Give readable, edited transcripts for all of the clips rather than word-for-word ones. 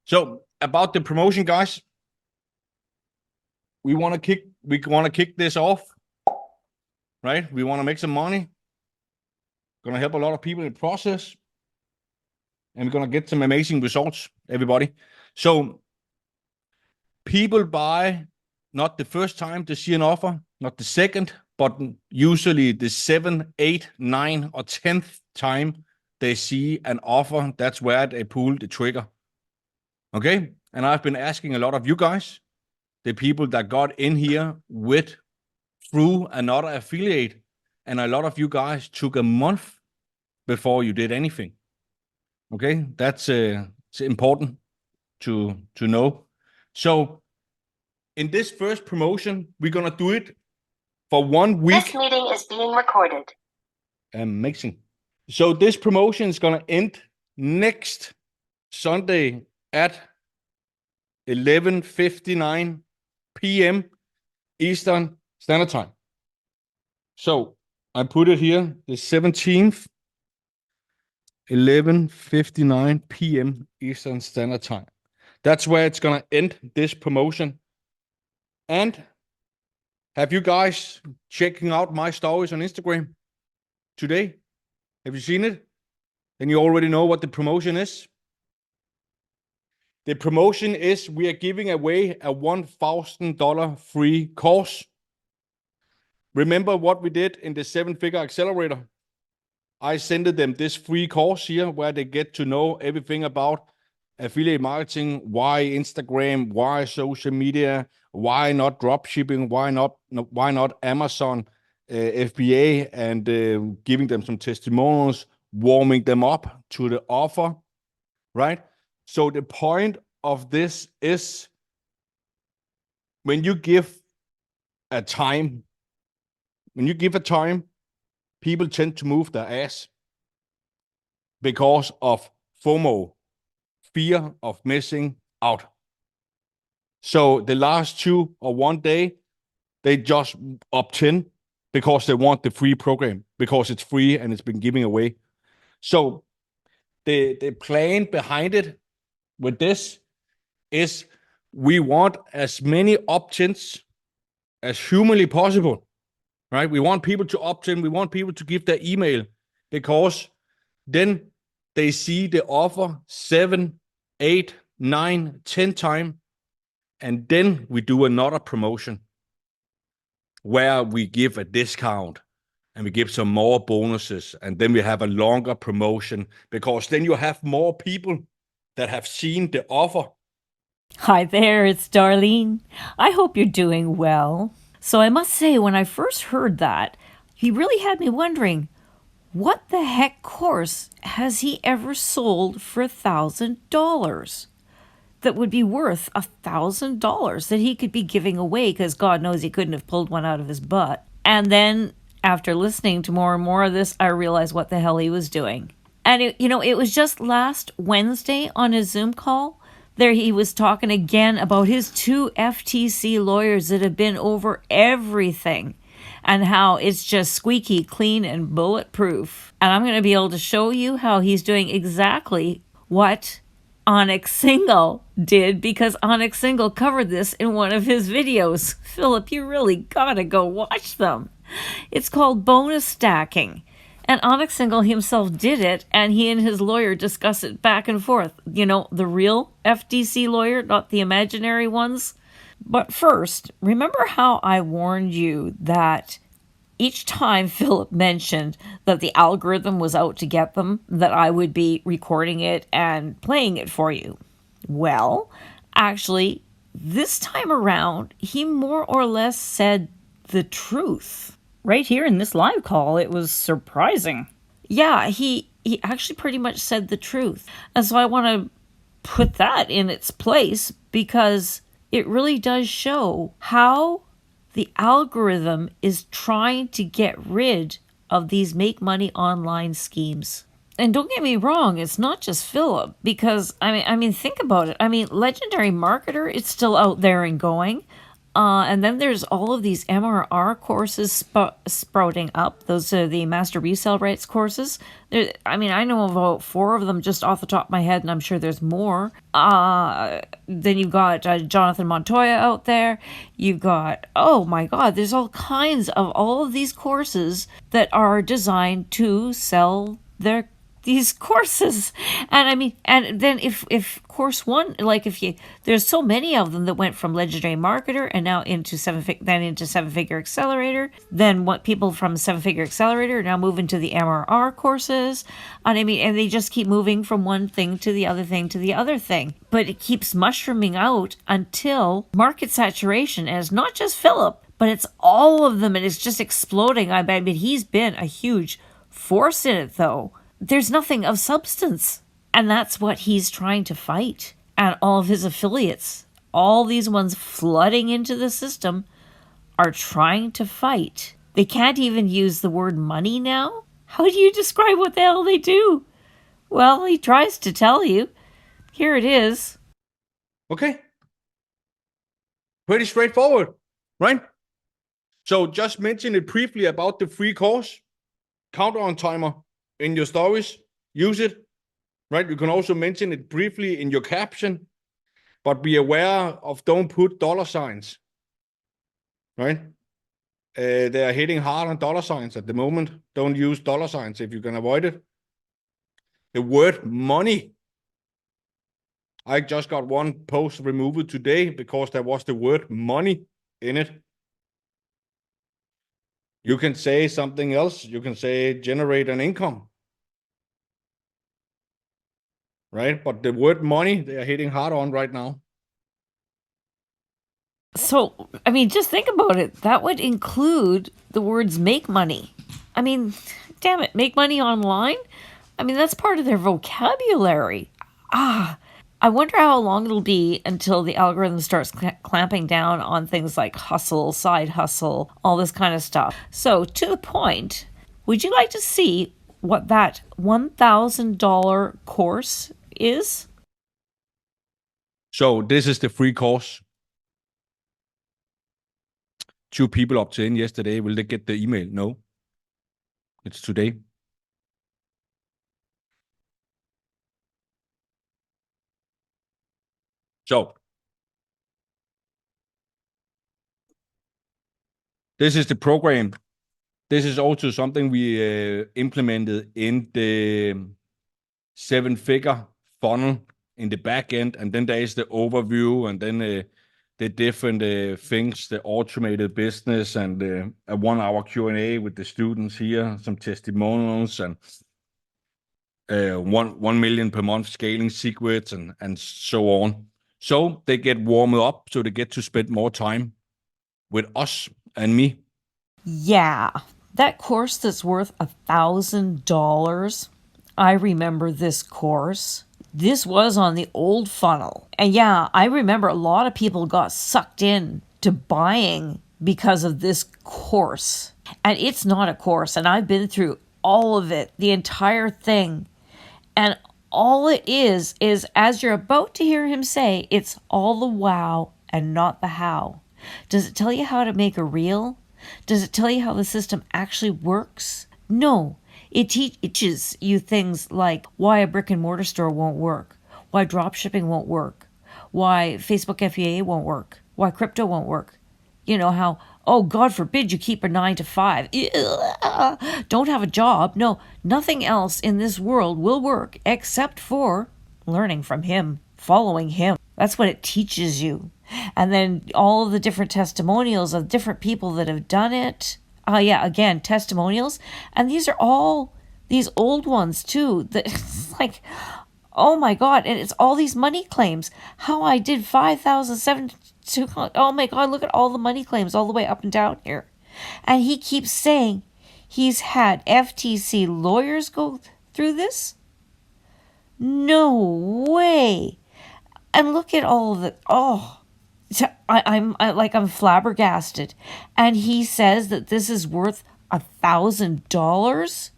So about the promotion, guys, we want to kick this off, right? We want to make some money. Going to help a lot of people in the process, and we're going to get some amazing results, everybody. So people buy not the first time they see an offer, not the second, but usually the 7th, 8th, 9th, or 10th time they see an offer. That's where they pull the trigger. Okay? And I've been asking a lot of you guys, the people that got in here through another affiliate, and a lot of you guys took a month before you did anything. Okay? That's it's important to know. So in this first promotion, we're going to do it for 1 week. This meeting is being recorded. Amazing. So this promotion is going to end next Sunday at 11:59 p.m. Eastern Standard Time. So I put it here, the 17th, 11:59 p.m. Eastern Standard Time. That's where it's going to end this promotion. And have you guys checking out my stories on Instagram today? Have you seen it? Then you already know what the promotion is. The promotion is we are giving away a $1,000 free course. Remember what we did in the 7-figure accelerator? I sent them this free course here where they get to know everything about affiliate marketing, why Instagram, why social media, why not drop shipping, why not Amazon, FBA, and giving them some testimonials, warming them up to the offer, right? So the point of this is when you give a time, people tend to move their ass because of FOMO, fear of missing out. So the last 2 or 1 day, they just opt in because they want the free program, because it's free and it's been giving away. So the plan behind it with this is we want as many opt-ins as humanly possible, right? We want people to opt in. We want people to give their email because then they see the offer 7, 8, 9, 10 times. And then we do another promotion where we give a discount and we give some more bonuses. And then we have a longer promotion because then you have more people that have seen the offer. Hi there, it's Darlene. I hope you're doing well. So I must say, when I first heard that, he really had me wondering, what the heck course has he ever sold for $1,000? That would be worth $1,000 that he could be giving away, because God knows he couldn't have pulled one out of his butt. And then after listening to more and more of this, I realized what the hell he was doing. And it was just last Wednesday on his Zoom call. There he was talking again about his 2 FTC lawyers that have been over everything and how it's just squeaky clean and bulletproof. And I'm going to be able to show you how he's doing exactly what Onyx Single did, because Onyx Single covered this in one of his videos. Philip, you really gotta go watch them. It's called bonus stacking. And Onyx Single himself did it, and he and his lawyer discuss it back and forth. You know, the real FTC lawyer, not the imaginary ones. But first, remember how I warned you that each time Philip mentioned that the algorithm was out to get them, that I would be recording it and playing it for you? Well, actually, this time around, he more or less said the truth. Right here in this live call, it was surprising. Yeah, he actually pretty much said the truth. And so I want to put that in its place because it really does show how the algorithm is trying to get rid of these make money online schemes. And don't get me wrong, it's not just Philip, because I mean, think about it. I mean, Legendary Marketer, it's still out there and going. And then there's all of these MRR courses sprouting up. Those are the Master Resale Rights courses. I know about 4 of them just off the top of my head, and I'm sure there's more. Then you've got Jonathan Montoya out there. You've got, oh my God, there's all kinds of all of these courses that are designed to sell these courses. And and then if course 1, like there's so many of them that went from Legendary Marketer and now into 7-Figure Accelerator. Then what people from 7-Figure Accelerator are now moving to the MRR courses. And they just keep moving from one thing to the other thing to the other thing. But it keeps mushrooming out until market saturation. And it's not just Philip, but it's all of them. And it's just exploding. He's been a huge force in it, though. There's nothing of substance. And that's what he's trying to fight. And all of his affiliates, all these ones flooding into the system, are trying to fight. They can't even use the word money now. How do you describe what the hell they do? Well, he tries to tell you. Here it is. Okay. Pretty straightforward, right? So just mention it briefly about the free course. Counter on timer in your stories. Use it. Right, you can also mention it briefly in your caption, but be aware of don't put dollar signs. Right, they are hitting hard on dollar signs at the moment. Don't use dollar signs if you can avoid it. The word money. I just got one post removed today because there was the word money in it. You can say something else. You can say generate an income. Right? But the word money, they are hitting hard on right now. So, just think about it. That would include the words make money. Damn it, make money online? That's part of their vocabulary. I wonder how long it'll be until the algorithm starts clamping down on things like hustle, side hustle, all this kind of stuff. So, to the point, would you like to see what that $1,000 course is? So this is the free course. 2 people opted in yesterday. Will they get the email? No. It's today. So this is the program. This is also something we implemented in the 7-figure funnel in the back end, and then there is the overview, and then the different things, the automated business, and a 1-hour Q&A with the students here, some testimonials, and 1 million per month scaling secrets, and so on. So they get warmed up, so they get to spend more time with us and me. Yeah, that course that's worth $1,000. I remember this course. This was on the old funnel. And yeah, I remember a lot of people got sucked in to buying because of this course. And it's not a course. And I've been through all of it, the entire thing. And all it is, as you're about to hear him say, it's all the wow and not the how. Does it tell you how to make a reel? Does it tell you how the system actually works? No. It teaches you things like why a brick and mortar store won't work, why drop shipping won't work, why Facebook FBA won't work, why crypto won't work. How, oh, God forbid you keep a 9 to 5. Don't have a job. No, nothing else in this world will work except for learning from him, following him. That's what it teaches you. And then all of the different testimonials of different people that have done it. Again, testimonials. And these are all these old ones too. It's like, oh my God. And it's all these money claims. How I did 5,007. Oh my God, look at all the money claims all the way up and down here. And he keeps saying he's had FTC lawyers go through this. No way. And look at all of it. Oh, I'm flabbergasted. And he says that this is worth $1,000.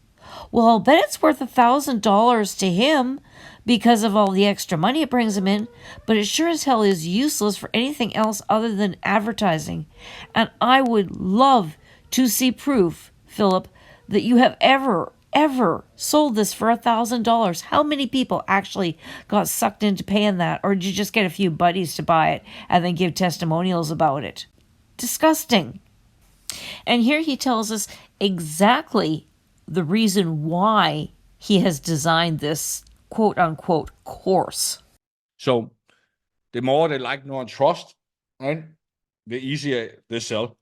Well, I'll bet it's worth $1,000 to him because of all the extra money it brings him in, but it sure as hell is useless for anything else other than advertising. And I would love to see proof, Philip, that you have ever sold this for $1,000. How many people actually got sucked into paying that, or did you just get a few buddies to buy it and then give testimonials about it? Disgusting. And here he tells us exactly the reason why he has designed this quote unquote course. So the more they like, know, and trust, right, the easier they sell.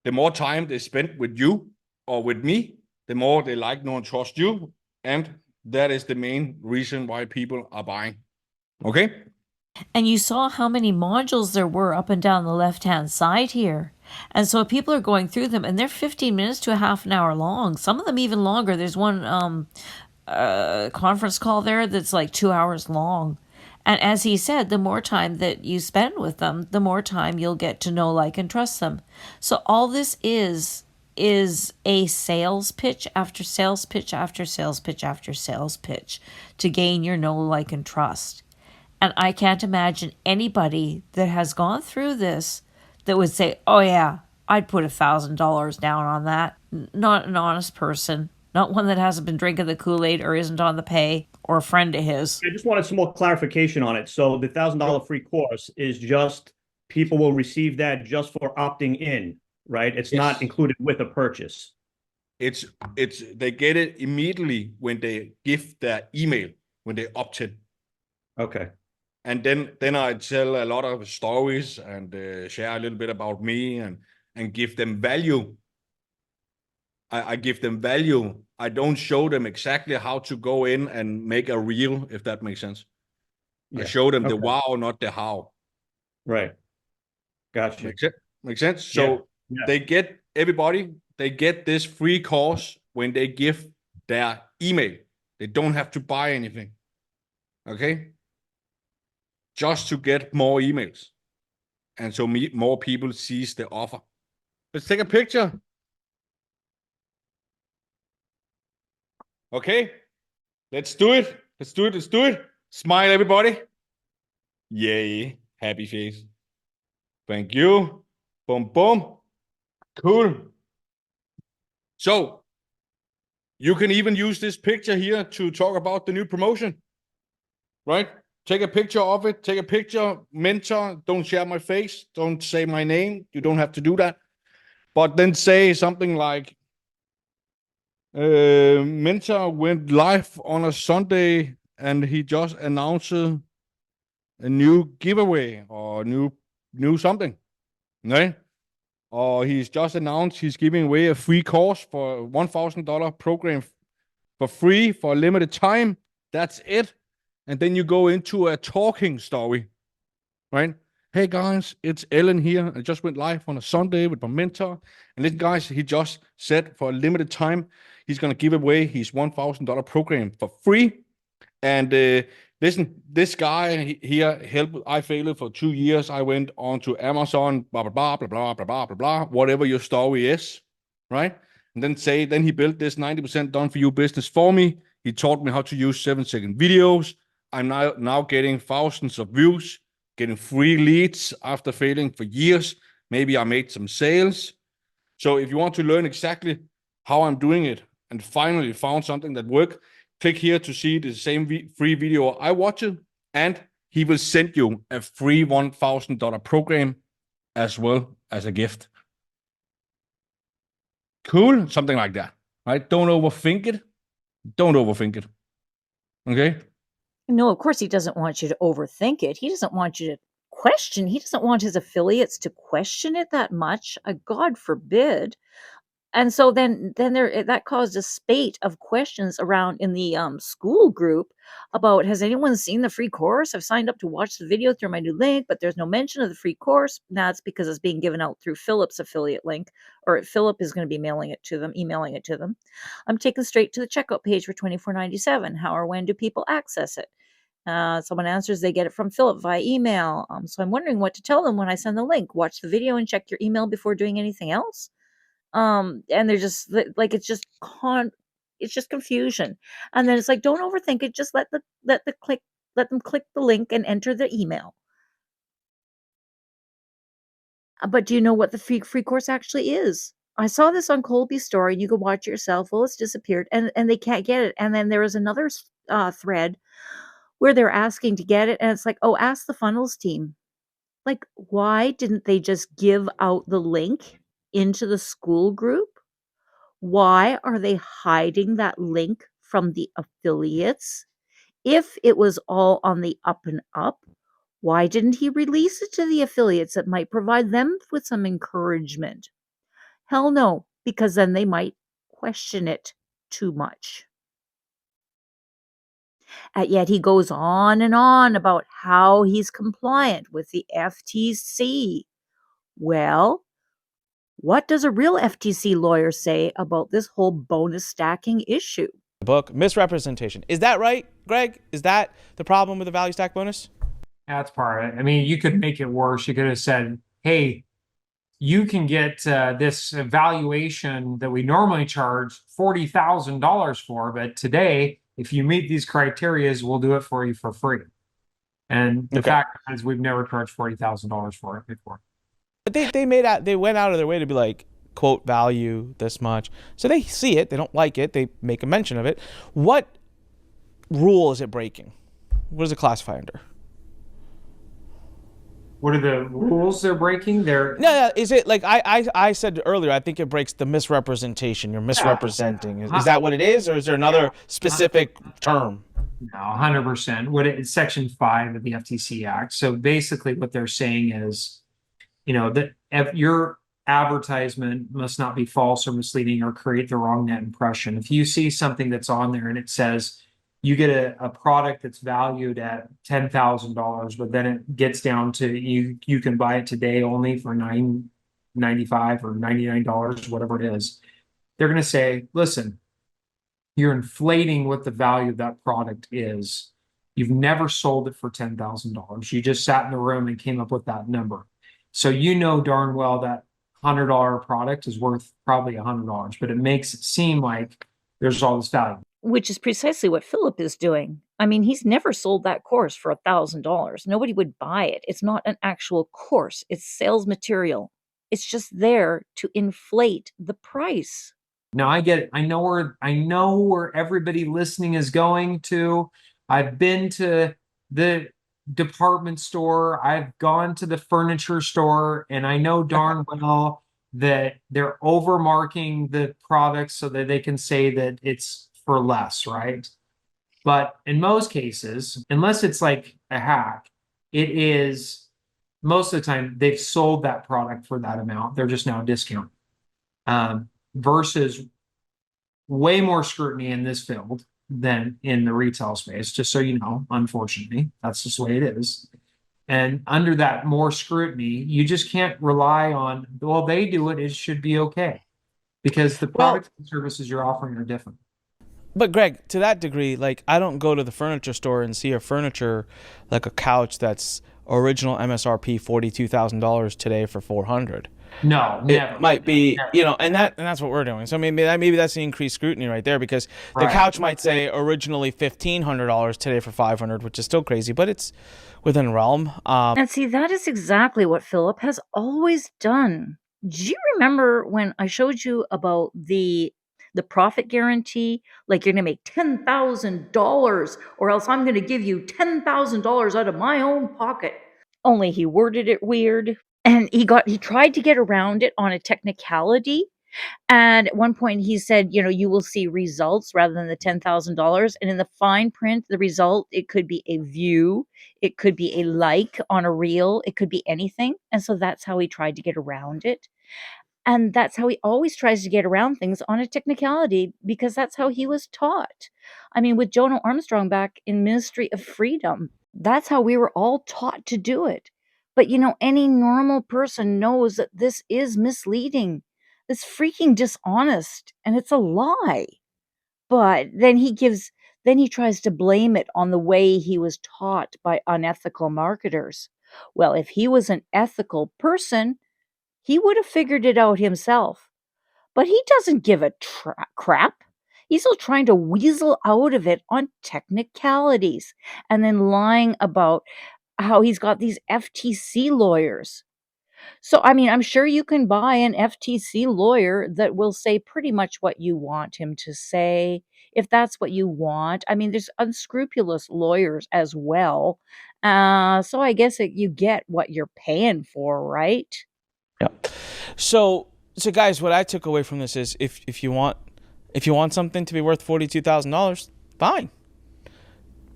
The more time they spend with you or with me, the more they like, know, and trust you. And that is the main reason why people are buying. Okay? And you saw how many modules there were up and down the left-hand side here. And so people are going through them, and they're 15 minutes to a half an hour long. Some of them even longer. There's one conference call there that's like 2 hours long. And as he said, the more time that you spend with them, the more time you'll get to know, like, and trust them. So all this is a sales pitch after sales pitch after sales pitch after sales pitch to gain your know, like, and trust. And I can't imagine anybody that has gone through this that would say, oh yeah, I'd put $1,000 down on that. Not an honest person. Not one that hasn't been drinking the Kool-Aid or isn't on the pay or a friend of his. I just wanted some more clarification on it. So the $1,000 free course is just people will receive that just for opting in, right? It's not included with a purchase. It's they get it immediately when they give their email, when they opt in. Okay. And then I tell a lot of stories and share a little bit about me and give them value. I give them value. I don't show them exactly how to go in and make a reel, if that makes sense. Yeah. I show them the wow, not the how. Right. Gotcha. Makes sense? So they get this free course when they give their email. They don't have to buy anything. Okay? Just to get more emails. And so more people sees the offer. Let's take a picture. Okay, let's do it. Let's do it. Smile, everybody. Yay, happy face. Thank you. Boom, boom. Cool. So, you can even use this picture here to talk about the new promotion. Right? Take a picture of it. Take a picture. Mentor. Don't share my face. Don't say my name. You don't have to do that. But then say something like, Mentor went live on a Sunday and he just announced a new giveaway or new something, right? Or he's just announced he's giving away a free course for a $1,000 program for free for a limited time. That's it. And then you go into a talking story, right? Hey guys, it's Ellen here. I just went live on a Sunday with my mentor. And listen, guys, he just said for a limited time, he's going to give away his $1,000 program for free. And listen, this guy here helped. I failed for 2 years. I went on to Amazon, blah, blah, blah, blah, blah, blah, blah, blah, blah, whatever your story is, right? And then he built this 90% done for you business for me. He taught me how to use 7-second videos. I'm now getting thousands of views, getting free leads after failing for years. Maybe I made some sales. So if you want to learn exactly how I'm doing it and finally found something that worked, click here to see the same free video I watched, and he will send you a free $1,000 program as well as a gift. Cool? Something like that, right? Don't overthink it. Don't overthink it. Okay? No, of course he doesn't want you to overthink it. He doesn't want you to question. He doesn't want his affiliates to question it that much. God forbid. And so then there that caused a spate of questions around in the school group about, has anyone seen the free course? I've signed up to watch the video through my new link, but there's no mention of the free course. That's because it's being given out through Philip's affiliate link, or Philip is going to be emailing it to them. I'm taken straight to the checkout page for $24.97. How or when do people access it? Someone answers they get it from Philip via email. So I'm wondering what to tell them when I send the link. Watch the video and check your email before doing anything else. And they're just like, it's just It's just confusion. And then it's like, don't overthink it. Just let them click the link and enter the email. But do you know what the free course actually is? I saw this on Colby's story, and you can watch it yourself. Well, it's disappeared, and they can't get it. And then there was another thread where they're asking to get it, and it's like, oh, ask the funnels team. Like, why didn't they just give out the link into the school group? Why are they hiding that link from the affiliates? If it was all on the up and up, why didn't he release it to the affiliates that might provide them with some encouragement? Hell no, because then they might question it too much. And yet he goes on and on about how he's compliant with the FTC. Well, what does a real FTC lawyer say about this whole bonus stacking issue? Book misrepresentation. Is that right, Greg? Is that the problem with the value stack bonus? That's part of it. I mean, you could make it worse. You could have said, hey, you can get this evaluation that we normally charge $40,000 for, but today, if you meet these criteria, we'll do it for you for free. And the fact is, we've never charged $40,000 for it before. But they went out of their way to be like, quote, value this much. So they see it, they don't like it, they make a mention of it. What rule is it breaking? What does it classify under? What are the rules they're breaking? No, is it like I said earlier, I think it breaks the misrepresentation. You're misrepresenting. Is that what it is, or is there another specific term? No, 100%. It's Section 5 of the FTC Act. So basically what they're saying is, that your advertisement must not be false or misleading or create the wrong net impression. If you see something that's on there and it says you get a product that's valued at $10,000, but then it gets down to you can buy it today only for $9.95 or $99, whatever it is, they're going to say, listen, you're inflating what the value of that product is. You've never sold it for $10,000. You just sat in the room and came up with that number. So darn well that $100 product is worth probably $100, but it makes it seem like there's all this value. Which is precisely what Philip is doing. I mean, he's never sold that course for $1,000. Nobody would buy it. It's not an actual course. It's sales material. It's just there to inflate the price. Now I get it. I know where everybody listening is going to. I've been to the department store. I've gone to the furniture store, and I know darn well that they're overmarking the products so that they can say that it's for less, right? But in most cases, unless it's like a hack, it is most of the time they've sold that product for that amount. They're just now discounting. Versus way more scrutiny in this field than in the retail space, just so you know, unfortunately, that's just the way it is. And under that more scrutiny, you just can't rely on, well, they do it, it should be okay. Because the products and services you're offering are different. But Greg, to that degree, like I don't go to the furniture store and see a furniture like a couch that's original MSRP $42,000 today for $400. No, never. It might be, and that's what we're doing. So maybe that's the increased scrutiny right there, because the couch might say originally $1,500 today for $500, which is still crazy, but it's within realm. And see, that is exactly what Philip has always done. Do you remember when I showed you about the profit guarantee? Like, you're going to make $10,000 or else I'm going to give you $10,000 out of my own pocket. Only he worded it weird. And he tried to get around it on a technicality. And at one point he said, you will see results rather than the $10,000. And in the fine print, the result, it could be a view, it could be a like on a reel, it could be anything. And so that's how he tried to get around it. And that's how he always tries to get around things, on a technicality, because that's how he was taught. I mean, with Jonah Armstrong back in Ministry of Freedom, that's how we were all taught to do it. But any normal person knows that this is misleading. It's freaking dishonest, and it's a lie. But then he tries to blame it on the way he was taught by unethical marketers. Well, if he was an ethical person, he would have figured it out himself. But he doesn't give a crap. He's still trying to weasel out of it on technicalities and then lying about how he's got these FTC lawyers. So, I mean, I'm sure you can buy an FTC lawyer that will say pretty much what you want him to say, if that's what you want. I mean, there's unscrupulous lawyers as well. So I guess you get what you're paying for, right? Yeah. So guys, what I took away from this is if you want something to be worth $42,000, fine.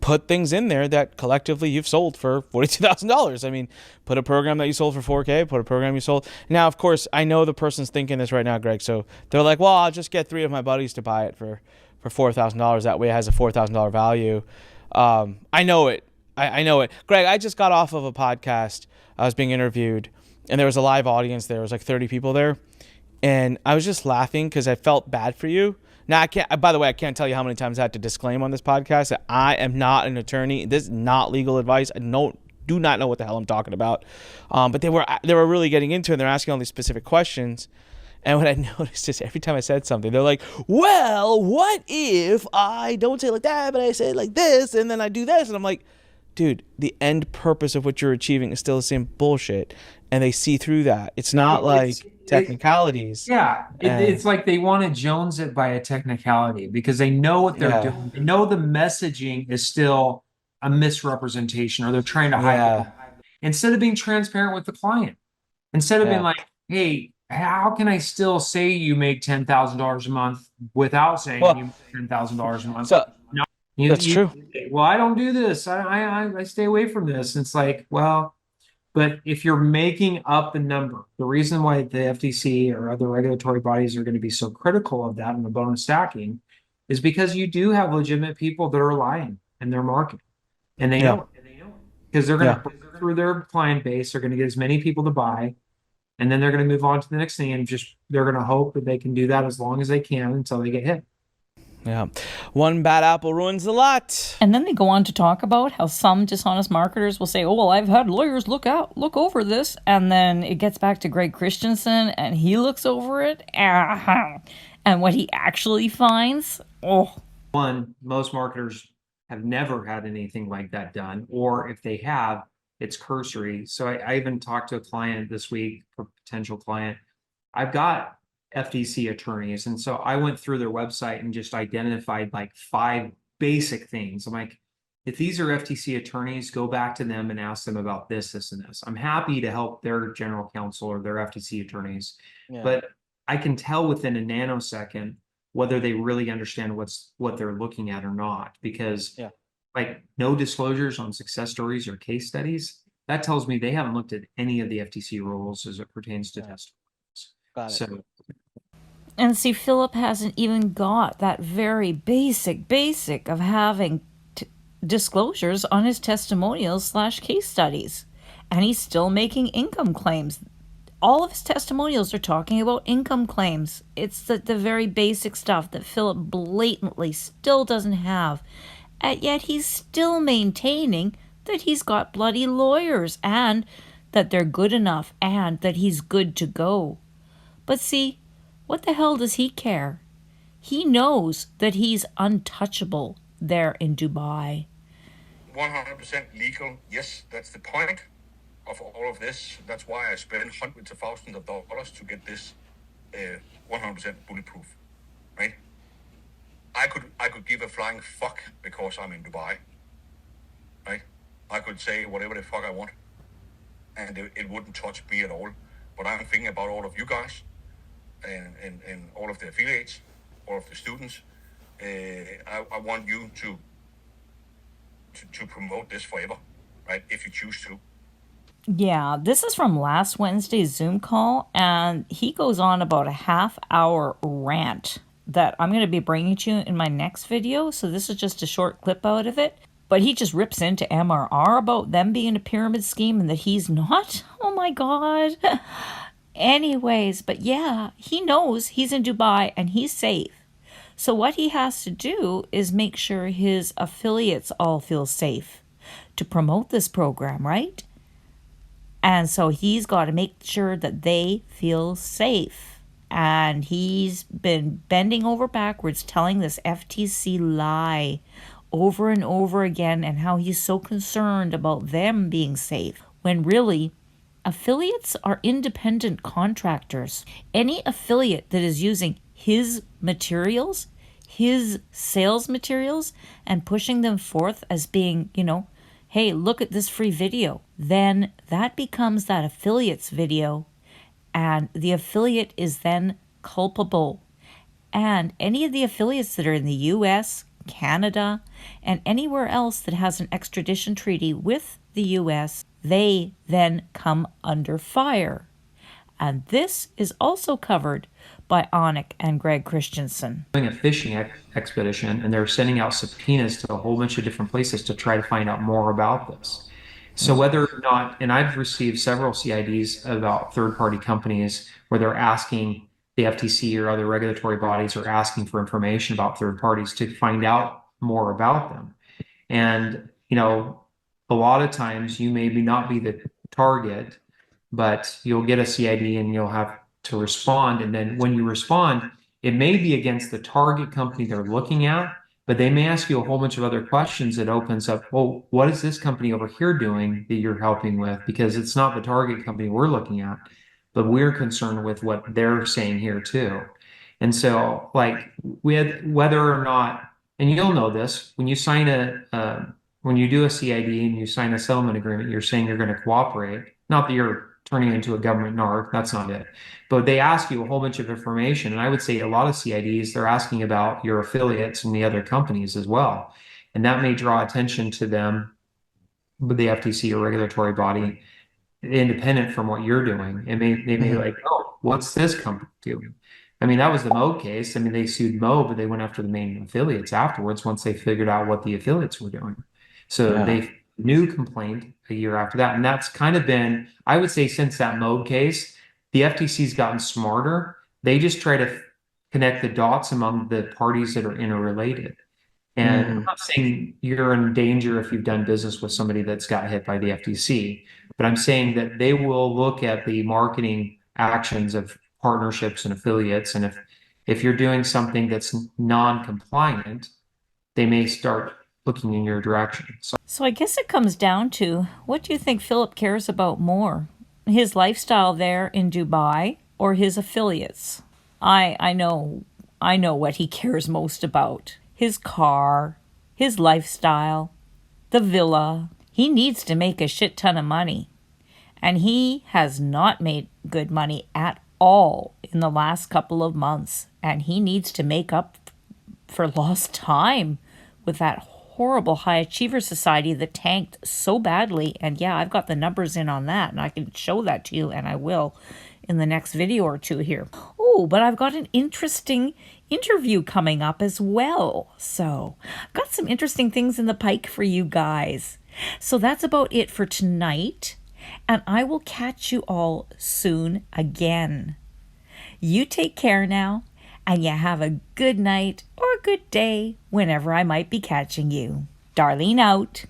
Put things in there that collectively you've sold for $42,000. I mean, put a program that you sold for $4K, put a program you sold. Now, of course, I know the person's thinking this right now, Greg. So they're like, well, I'll just get 3 of my buddies to buy it for $4,000. That way it has a $4,000 value. I know it. I know it. Greg, I just got off of a podcast. I was being interviewed, and there was a live audience there. There was like 30 people there. And I was just laughing because I felt bad for you. Now, by the way, I can't tell you how many times I had to disclaim on this podcast that I am not an attorney. This is not legal advice. I do not know what the hell I'm talking about. But they were really getting into it. And they're asking all these specific questions. And what I noticed is every time I said something, they're like, well, what if I don't say it like that, but I say it like this, and then I do this? And I'm like, dude, the end purpose of what you're achieving is still the same bullshit. And they see through that. It's not technicalities. It's like they want to Jones it by a technicality because they know what they're doing. They know the messaging is still a misrepresentation, or they're trying to hide it. Instead of being transparent with the client, instead of being like, hey, how can I still say you make $10,000 a month without saying you make $10,000 a month? So, that's true. Well, I don't do this. I stay away from this. It's like, well, but if you're making up the number, the reason why the FTC or other regulatory bodies are going to be so critical of that and the bonus stacking is because you do have legitimate people that are lying in their market. And they know it. Because they're going to put through their client base, they're going to get as many people to buy, and then they're going to move on to the next thing, and they're going to hope that they can do that as long as they can until they get hit. Yeah. One bad apple ruins the lot. And then they go on to talk about how some dishonest marketers will say, oh, well, I've had lawyers look over this. And then it gets back to Greg Christensen and he looks over it. And what he actually finds, One, most marketers have never had anything like that done. Or if they have, it's cursory. So I even talked to a client this week, a potential client. I've got FTC attorneys. And so I went through their website and just identified like 5 basic things. I'm like, if these are FTC attorneys, go back to them and ask them about this, this, and this. I'm happy to help their general counsel or their FTC attorneys, but I can tell within a nanosecond whether they really understand what they're looking at or not, because like no disclosures on success stories or case studies, that tells me they haven't looked at any of the FTC rules as it pertains to testimonials. Got it. So, and see, Philip hasn't even got that very basic of having disclosures on his testimonials / case studies. And he's still making income claims. All of his testimonials are talking about income claims. It's the very basic stuff that Philip blatantly still doesn't have. And yet he's still maintaining that he's got bloody lawyers and that they're good enough and that he's good to go. But see, what the hell does he care? He knows that he's untouchable there in Dubai. 100% legal, yes, that's the point of all of this. That's why I spent hundreds of thousands of dollars to get this 100% bulletproof, right? I could give a flying fuck because I'm in Dubai, right? I could say whatever the fuck I want, and it wouldn't touch me at all. But I'm thinking about all of you guys, and all of the affiliates, all of the students. I want you to promote this forever, right? If you choose to. Yeah, this is from last Wednesday's Zoom call, and he goes on about a half-hour rant that I'm going to be bringing to you in my next video. So this is just a short clip out of it. But he just rips into MRR about them being a pyramid scheme and that he's not. Oh my God. Anyways, but yeah, he knows he's in Dubai and he's safe. So what he has to do is make sure his affiliates all feel safe to promote this program, right? And so he's got to make sure that they feel safe. And he's been bending over backwards telling this FTC lie over and over again, and how he's so concerned about them being safe, when really affiliates are independent contractors. Any affiliate that is using his materials, his sales materials, and pushing them forth as being, hey, look at this free video, then that becomes that affiliate's video, and the affiliate is then culpable. And any of the affiliates that are in the US, Canada, and anywhere else that has an extradition treaty with the US, they then come under fire. And this is also covered by Onik and Greg Christensen. Doing a fishing expedition, and they're sending out subpoenas to a whole bunch of different places to try to find out more about this. So whether or not, and I've received several CIDs about third-party companies where they're asking the FTC or other regulatory bodies are asking for information about third parties to find out more about them. And, a lot of times you maybe not be the target, but you'll get a CID and you'll have to respond. And then when you respond, it may be against the target company they're looking at, but they may ask you a whole bunch of other questions that opens up, well, what is this company over here doing that you're helping with? Because it's not the target company we're looking at, but we're concerned with what they're saying here too. And so, like, with whether or not, and you'll know this, when you sign when you do a CID and you sign a settlement agreement, you're saying you're going to cooperate. Not that you're turning into a government narc, that's not it. But they ask you a whole bunch of information. And I would say a lot of CIDs, they're asking about your affiliates and the other companies as well. And that may draw attention to them, with the FTC or regulatory body, independent from what you're doing. And they may be like, oh, what's this company doing? I mean, that was the Mo case. I mean, they sued Mo, but they went after the main affiliates afterwards once they figured out what the affiliates were doing. So they new complaint a year after that. And that's kind of been, I would say, since that Mo case, the FTC's gotten smarter. They just try to connect the dots among the parties that are interrelated. And I'm not saying you're in danger if you've done business with somebody that's got hit by the FTC, but I'm saying that they will look at the marketing actions of partnerships and affiliates. And if you're doing something that's non-compliant, they may start looking in your direction. So I guess it comes down to, what do you think Philip cares about more? His lifestyle there in Dubai or his affiliates? I know what he cares most about. His car, his lifestyle, the villa. He needs to make a shit ton of money. And he has not made good money at all in the last couple of months. And he needs to make up for lost time with that horrible High Achiever Society that tanked so badly. And yeah, I've got the numbers in on that, and I can show that to you, and I will in the next video or two here. Oh, but I've got an interesting interview coming up as well. So I've got some interesting things in the pike for you guys. So that's about it for tonight, and I will catch you all soon again. You take care now, and you have a good night or a good day whenever I might be catching you. Darlene out.